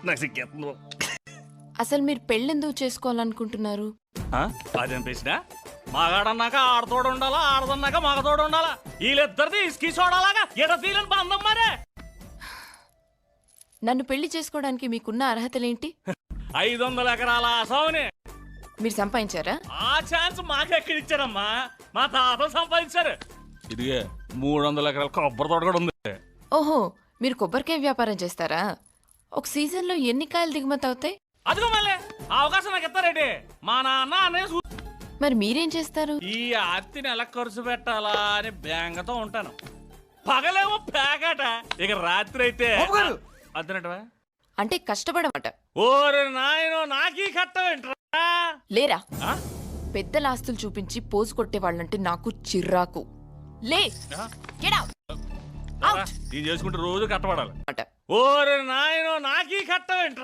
నాకు సిగ్గేస్తుంది. అసలు మీరు పెళ్ళెందుకు చేసుకోవాలనుకుంటున్నారు? అదేం ప్రశ్న? మగాడన్నాక ఆడతోడు ఉండాలా, ఆడదన్నాక మగతోడు ఉండాలా? వీళ్ళిద్దరిది ఇసుకి చూడాలాగా ఎడ తీలని బంధం మరే. నన్ను పెళ్లి చేసుకోవడానికి మీకున్న అర్హతలేంటి? 500 ఎకరాల ఆసావుని మీరు సంపాదించారా? ఆ ఛాన్స్ మాకెక్కడిచ్చారమ్మా, మా తాతలు సంపాదించారు. ఇదిగే 300 ఎకరాల కొబ్బరి తోట కూడా ఉంది. ఓహో, మీరు కొబ్బరికాయ వ్యాపారం చేస్తారా? ఒక సీజన్లో ఎన్ని కాయలు దిగుమతి అవుతాయి? అదిగో మళ్ళీ అవకాశం నాకు ఇస్తారేంటి? మా నాన్న అనే మరి మీరేం చేస్తారు? ఈ ఆర్తిని ఎలా ఖర్చు పెట్టాలా అని బేంగతో ఉంటాను. పగలేమో పేకాట, ఇక రాత్రి అయితే అద్దనటవా అంటే కష్టపడమాట. ఓరే నాయనో, నాకీ కట్టవేంట్రా? లేరా? పెద్దల ఆస్తులు చూపించి పోజు కొట్టే వాళ్ళంటే నాకు చిర్రాకు. లే, get out. ఇది చేసుకుంటే రోజు కట్టబడాలి. అట. ఓరే నాయనో, నాకీ కట్టవేంట్రా?